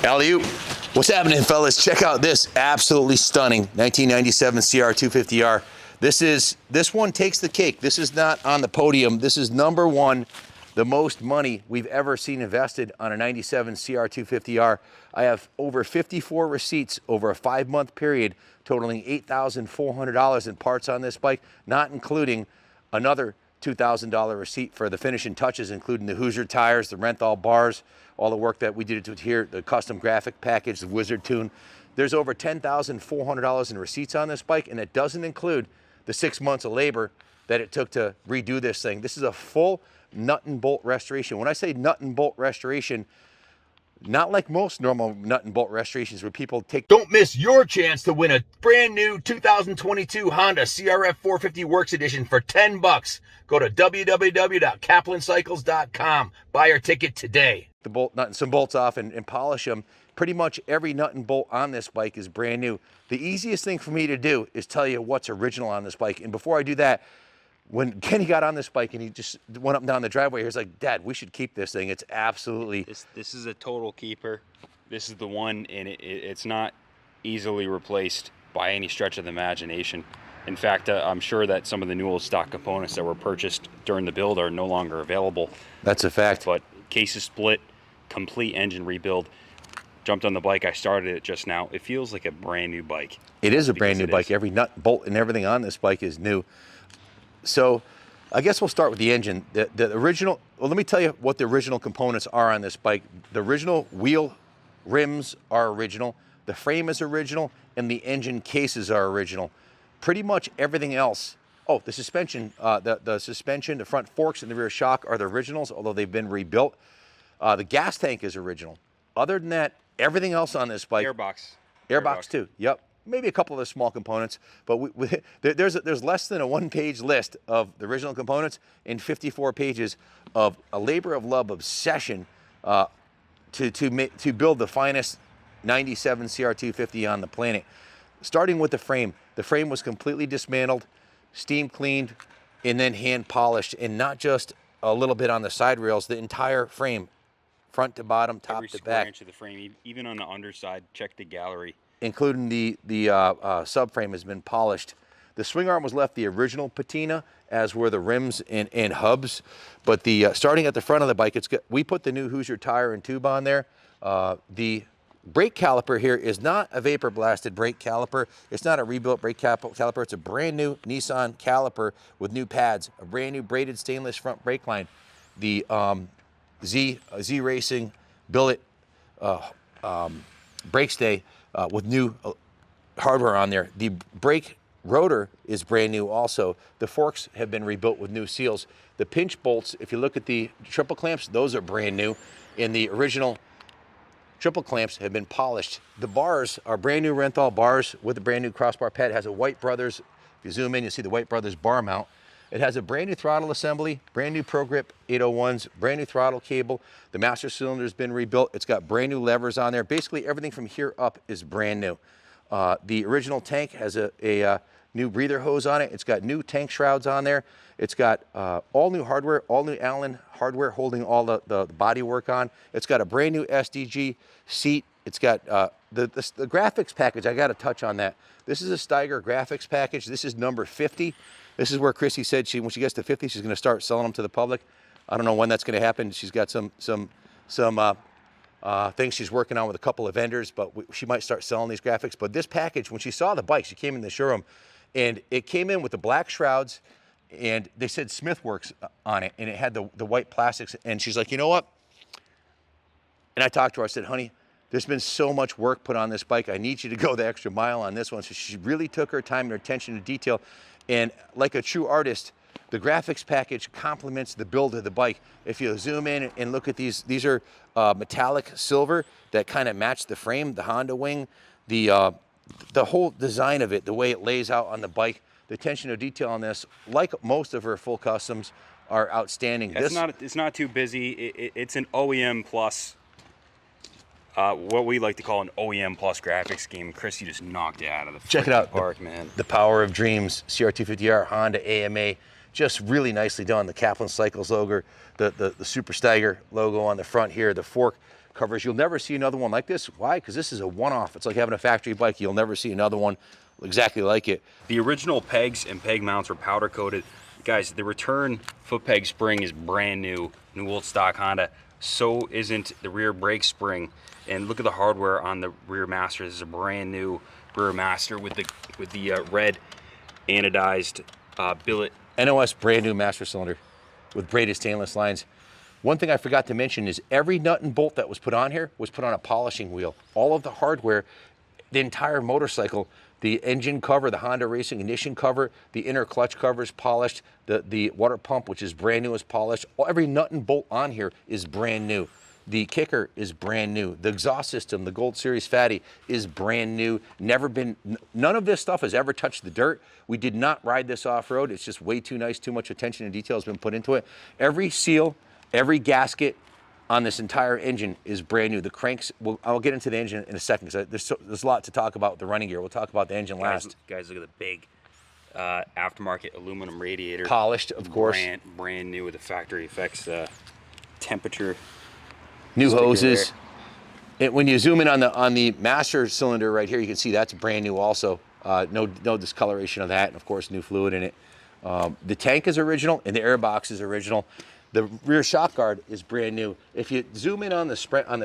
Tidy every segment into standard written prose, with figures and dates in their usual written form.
Alley-oop. What's happening, fellas? Check out this absolutely stunning 1997 CR250R. This one takes the cake. This is not on the podium. This is number one, the most money we've ever seen invested on a 97 CR250R. I have over 54 receipts over a 5-month period, totaling $8,400 in parts on this bike, not including another $2,000 receipt for the finishing touches, including the Hoosier Tires, the Renthal bars, all the work that we did to it here, the custom graphic package, the Wizard tune. There's over $10,400 in receipts on this bike, and it doesn't include the 6 months of labor that it took to redo this thing. This is a full nut and bolt restoration. When I say nut and bolt restoration, not like most normal nut and bolt restorations where people take... Don't miss your chance to win a brand new 2022 Honda CRF450 Works Edition for 10 bucks. Go to www.kaplancycles.com. Buy your ticket today. The bolt nut and some bolts off and polish them. Pretty much every nut and bolt on this bike is brand new. The easiest thing for me to do is tell you what's original on this bike. And before I do that, when Kenny got on this bike and he just went up and down the driveway, he was like, Dad, we should keep this thing. It's absolutely... This is a total keeper. This is the one, and it's not easily replaced by any stretch of the imagination. In fact, I'm sure that some of the newer stock components that were purchased during the build are no longer available. That's a fact. But cases split, complete engine rebuild. Jumped on the bike, I started it just now. It feels like a brand new bike. It is a brand new bike. Every nut, bolt, and everything on this bike is new. So I guess we'll start with the engine. The original, well, let me tell you what the original components are on this bike. The original wheel rims are original, the frame is original, and the engine cases are original. Pretty much everything else, oh, the suspension, the front forks and the rear shock are the originals, although they've been rebuilt. The gas tank is original. Other than that, everything else on this bike. Airbox too, yep. Maybe a couple of the small components, but there's less than a one-page list of the original components and 54 pages of a labor of love obsession to build the finest 97 CR250 on the planet. Starting with the frame. The frame was completely dismantled, steam cleaned, and then hand polished, and not just a little bit on the side rails, the entire frame, front to bottom, top to back. Every square inch of the frame, even on the underside, check the gallery. Including the subframe has been polished. The swing arm was left the original patina, as were the rims and hubs. But the starting at the front of the bike, we put the new Hoosier tire and tube on there. The brake caliper here is not a vapor blasted brake caliper. It's not a rebuilt brake caliper. It's a brand new Nissan caliper with new pads, a brand new braided stainless front brake line. The Z Racing billet brake stay with new hardware on there. The brake rotor is brand new also. The forks have been rebuilt with new seals. The pinch bolts, if you look at the triple clamps, those are brand new. And the original triple clamps have been polished. The bars are brand new Renthal bars with a brand new crossbar pad. It has a White Brothers, if you zoom in, you see the White Brothers bar mount. It has a brand new throttle assembly, brand new Pro Grip 801s, brand new throttle cable. The master cylinder has been rebuilt. It's got brand new levers on there. Basically, everything from here up is brand new. The original tank has a new breather hose on it. It's got new tank shrouds on there. It's got all new hardware, all new Allen hardware holding all the body work on. It's got a brand new SDG seat. It's got the graphics package. I got to touch on that. This is a Steiger graphics package. This is number 50. This is where Chrissy said when she gets to 50, she's going to start selling them to the public. I don't know when that's going to happen. She's got some things she's working on with a couple of vendors, but she might start selling these graphics. But this package, when she saw the bike, she came in the showroom, and it came in with the black shrouds, and they said Smithworks on it, and it had the white plastics. And she's like, you know what? And I talked to her. I said, honey, there's been so much work put on this bike. I need you to go the extra mile on this one. So she really took her time and her attention to detail. And like a true artist, the graphics package complements the build of the bike. If you zoom in and look at these are metallic silver that kind of match the frame, the Honda wing, the whole design of it, the way it lays out on the bike, the attention to detail on this, like most of her full customs, are outstanding. It's not too busy. It's an OEM plus. What we like to call an OEM plus graphics game. Chris, you just knocked it out of the Check it out, park, man. The Power of Dreams, CR250R, Honda AMA, just really nicely done. The Kaplan Cycles logo, the Super Steiger logo on the front here, the fork covers. You'll never see another one like this. Why? Because this is a one-off. It's like having a factory bike. You'll never see another one exactly like it. The original pegs and peg mounts were powder coated. Guys, the return foot peg spring is brand new old stock Honda. So isn't the rear brake spring. And look at the hardware on the rear master. This is a brand new rear master with the red anodized billet. NOS brand new master cylinder with braided stainless lines. One thing I forgot to mention is every nut and bolt that was put on here was put on a polishing wheel. All of the hardware, the entire motorcycle, the engine cover, the Honda Racing ignition cover, the inner clutch cover is polished, the water pump, which is brand new, is polished. Every nut and bolt on here is brand new. The kicker is brand new. The exhaust system, the Gold Series Fatty, is brand new. None of this stuff has ever touched the dirt. We did not ride this off-road. It's just way too nice, too much attention and detail has been put into it. Every seal, every gasket on this entire engine is brand new. The cranks, I'll get into the engine in a second because there's a lot to talk about with the running gear. We'll talk about the engine last. Guys, look at the big aftermarket aluminum radiator. Polished, of course. Brand new with the factory effects temperature. New hoses. When you zoom in on the master cylinder right here, you can see that's brand new also. No discoloration of that, and of course new fluid in it. The tank is original and the air box is original. The rear shock guard is brand new. If you zoom in on the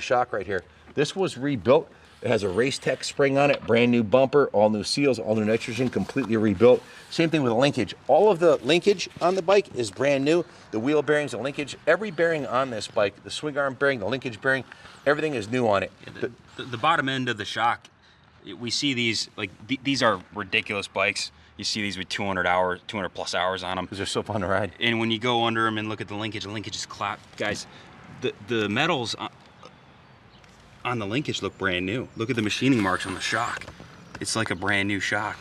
shock right here, this was rebuilt. It has a Race Tech spring on it, brand new bumper, all new seals, all new nitrogen, completely rebuilt. Same thing with the linkage. All of the linkage on the bike is brand new. The wheel bearings, the linkage, every bearing on this bike, the swing arm bearing, the linkage bearing, everything is new on it. Yeah, the bottom end of the shock, we see these, like these are ridiculous bikes. You see these with 200 plus hours on them. Because they're so fun to ride. And when you go under them and look at the linkage is clapped. Guys, the metals on the linkage look brand new. Look at the machining marks on the shock. It's like a brand new shock.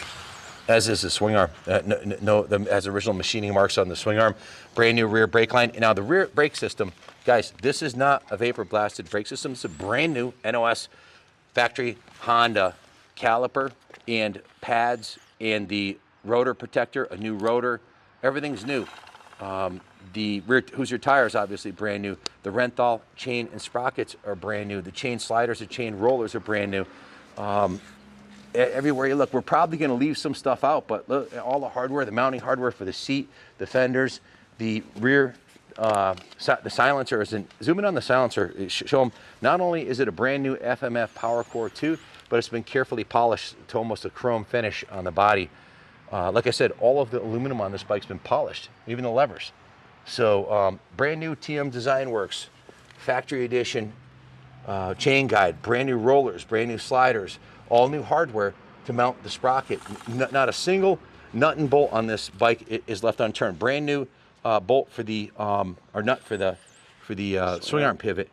As is the swing arm. Has original machining marks on the swing arm. Brand new rear brake line. Now the rear brake system, guys, this is not a vapor blasted brake system. It's a brand new NOS factory Honda caliper and pads and the rotor protector, a new rotor. Everything's new. The rear Hoosier Tires, obviously brand new. The Renthal chain and sprockets are brand new. The chain sliders, the chain rollers are brand new. Everywhere you look, we're probably going to leave some stuff out, but look, all the hardware, the mounting hardware for the seat, the fenders, the rear, the silencer. Zoom in on the silencer. Show them, not only is it a brand new FMF Power Core 2, but it's been carefully polished to almost a chrome finish on the body. Like I said, all of the aluminum on this bike's been polished, even the levers. So brand new TM Design Works, factory edition chain guide, brand new rollers, brand new sliders, all new hardware to mount the sprocket. Not a single nut and bolt on this bike is left unturned. Brand new bolt for the or nut for the swing arm pivot.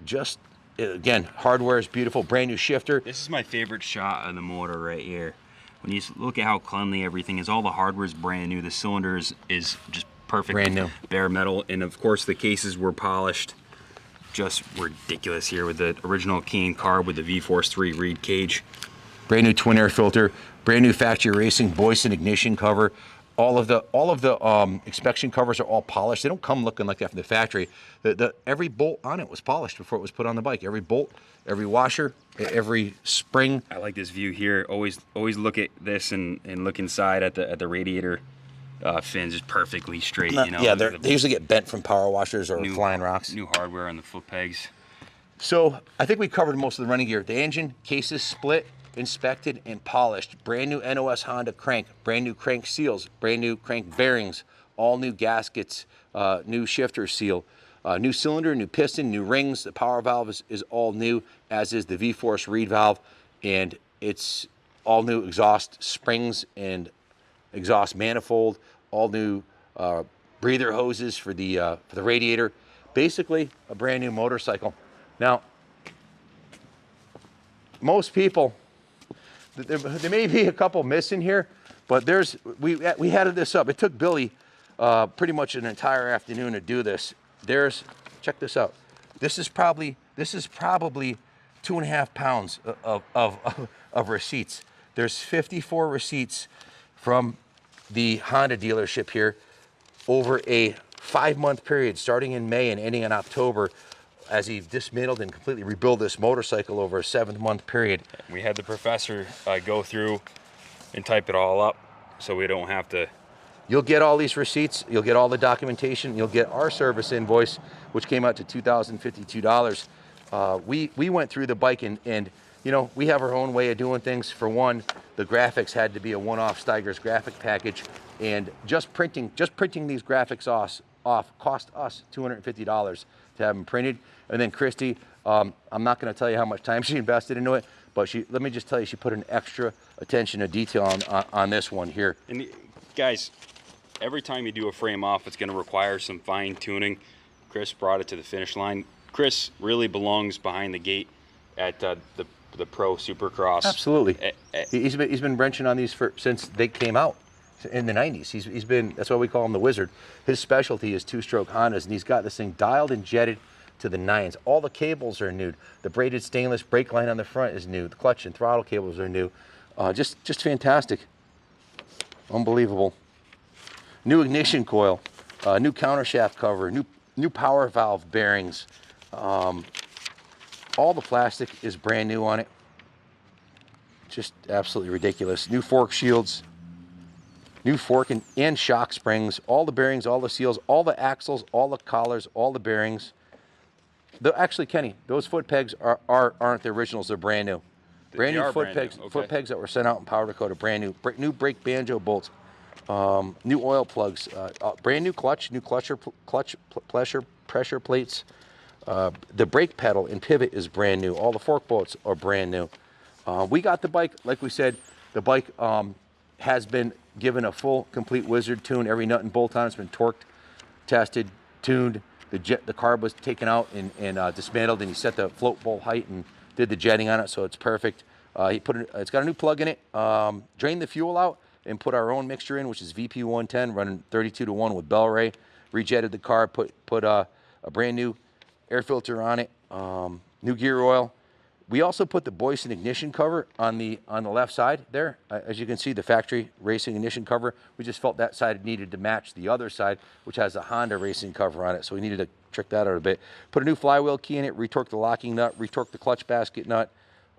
Just again, hardware is beautiful. Brand new shifter. This is my favorite shot of the motor right here. When you look at how cleanly everything is, all the hardware is brand new. The cylinders is just perfect, brand new, bare metal, and of course the cases were polished. Just ridiculous here with the original Keen carb with the V-Force 3 reed cage. Brand new twin air filter, brand new factory racing Boyson ignition cover. All of the inspection covers are all polished. They don't come looking like that from the factory. Every bolt on it was polished before it was put on the bike. Every bolt, every washer, every spring. I like this view here. Always look at this and look inside at the radiator fins, is perfectly straight. You know, yeah, they usually get bent from power washers or flying rocks. New hardware on the foot pegs. So I think we covered most of the running gear. The engine, cases split, inspected and polished. Brand new NOS Honda crank, brand new crank seals, brand new crank bearings, all new gaskets, new shifter seal, new cylinder, new piston, new rings. The power valve is all new, as is the V-Force reed valve, and it's all new exhaust springs and exhaust manifold, all new breather hoses for the radiator. Basically a brand new motorcycle. Now, most people, there may be a couple missing here, but we had this up. It took Billy pretty much an entire afternoon to do this. Check this out. This is probably 2.5 pounds of receipts. There's 54 receipts from the Honda dealership here over a 5-month period, starting in May and ending in October. as he dismantled and completely rebuilt this motorcycle over a 7-month period. We had the professor go through and type it all up so we don't have to. You'll get all these receipts, you'll get all the documentation, you'll get our service invoice, which came out to $2,052. We went through the bike and you know, we have our own way of doing things. For one, the graphics had to be a one-off Steiger's graphic package, and just printing these graphics off cost us $250 to have them printed. And then Christy, I'm not going to tell you how much time she invested into it, but let me just tell you, she put an extra attention to detail on this one here. And guys, every time you do a frame off, it's going to require some fine tuning. Chris brought it to the finish line. Chris really belongs behind the gate at the Pro Supercross. Absolutely. He's been wrenching on these since they came out in the 90s. He's been, that's why we call him the Wizard. His specialty is two-stroke Hondas, and he's got this thing dialed and jetted to the nines. All the cables are new. The braided stainless brake line on the front is new. The clutch and throttle cables are new. Just fantastic. Unbelievable. New ignition coil, new countershaft cover, new power valve bearings. All the plastic is brand new on it. Just absolutely ridiculous. New fork shields, new fork and shock springs, all the bearings, all the seals, all the axles, all the collars, all the bearings. Actually, Kenny, those foot pegs aren't the originals. They're brand new. Brand new foot pegs. Okay. Foot pegs that were sent out in powder coat are brand new. New brake banjo bolts, new oil plugs, brand new clutch, pressure plates. The brake pedal and pivot is brand new. All the fork bolts are brand new. We got the bike, like we said, the bike has been given a full, complete Wizard tune. Every nut and bolt on it's been torqued, tested, tuned. The carb was taken out and dismantled, and he set the float bowl height and did the jetting on it, so it's perfect. It's got a new plug in it. Drained the fuel out and put our own mixture in, which is VP 110, running 32-to-1 with Bel-Ray. Rejetted the car, put a brand new air filter on it, new gear oil. We also put the Boyson ignition cover on the left side there. As you can see, the factory racing ignition cover. We just felt that side needed to match the other side, which has a Honda racing cover on it. So we needed to trick that out a bit. Put a new flywheel key in it, retorque the locking nut, retorque the clutch basket nut,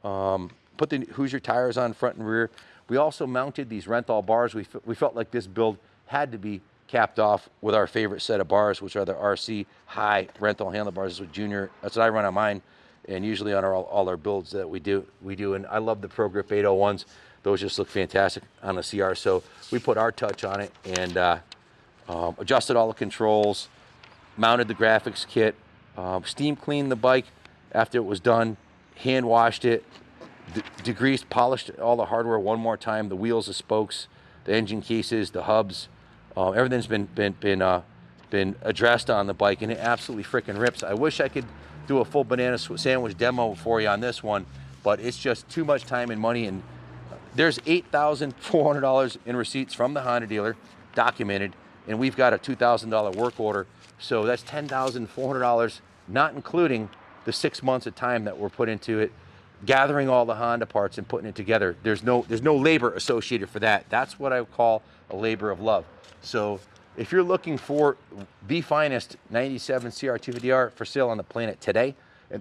put the Hoosier tires on front and rear. We also mounted these Renthal bars. We felt like this build had to be capped off with our favorite set of bars, which are the RC high Renthal handlebars. That's what I run on mine, and usually on all our builds that we do. And I love the Pro Grip 801s. Those just look fantastic on a CR. So we put our touch on it and adjusted all the controls, mounted the graphics kit, steam cleaned the bike after it was done, hand washed it, degreased, polished all the hardware one more time, the wheels, the spokes, the engine cases, the hubs. Everything's been addressed on the bike, and it absolutely freaking rips. I wish I could do a full banana sandwich demo for you on this one, but it's just too much time and money. And there's $8,400 in receipts from the Honda dealer documented, and we've got a $2,000 work order. So that's $10,400, not including the 6 months of time that we're put into it, gathering all the Honda parts and putting it together. There's no labor associated for that. That's what I call a labor of love. So if you're looking for the finest 97 CR250R for sale on the planet today,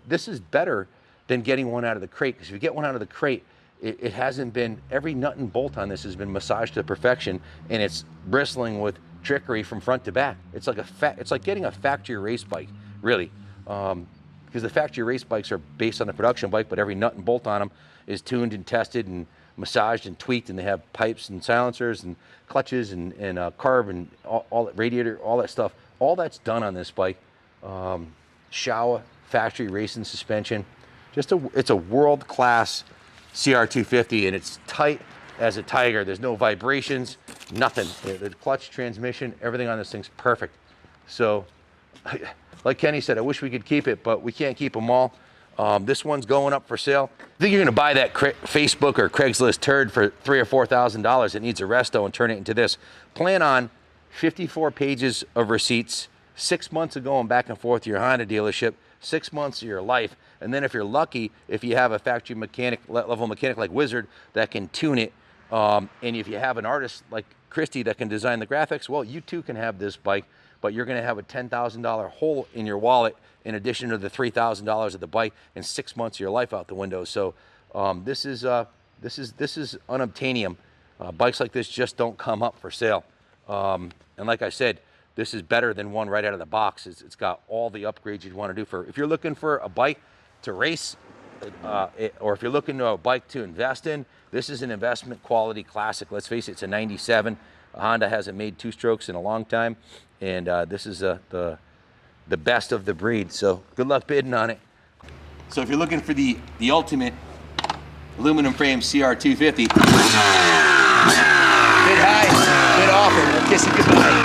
this is better than getting one out of the crate, because if you get one out of the crate, it hasn't been, every nut and bolt on this has been massaged to perfection, and it's bristling with trickery from front to back. It's like getting a factory race bike, really. Because the factory race bikes are based on the production bike, but every nut and bolt on them is tuned and tested and massaged and tweaked, and they have pipes and silencers and clutches and carb and all radiator, all that stuff. All that's done on this bike. Showa factory racing suspension. It's a world-class CR250, and it's tight as a tiger. There's no vibrations, nothing. The clutch, transmission, everything on this thing's perfect. So, like Kenny said, I wish we could keep it, but we can't keep them all. This one's going up for sale. I think you're gonna buy that Facebook or Craigslist turd for $3,000 or $4,000. It needs a resto and turn it into this. Plan on 54 pages of receipts, 6 months of going back and forth to your Honda dealership, 6 months of your life, and then if you're lucky, if you have a factory level mechanic like Wizard that can tune it, and if you have an artist like Christy that can design the graphics, well, you too can have this bike but you're going to have a $10,000 hole in your wallet in addition to the $3,000 of the bike and 6 months of your life out the window. So this is unobtainium. Bikes like this just don't come up for sale. And like I said, this is better than one right out of the box. It's got all the upgrades you'd want to do for, if you're looking for a bike to race, or if you're looking to a bike to invest in, this is an investment quality classic. Let's face it, it's a 97. Honda hasn't made two-strokes in a long time, and this is the best of the breed. So good luck bidding on it. So if you're looking for the ultimate aluminum frame CR250, bid high, bid often, we'll kiss it goodbye.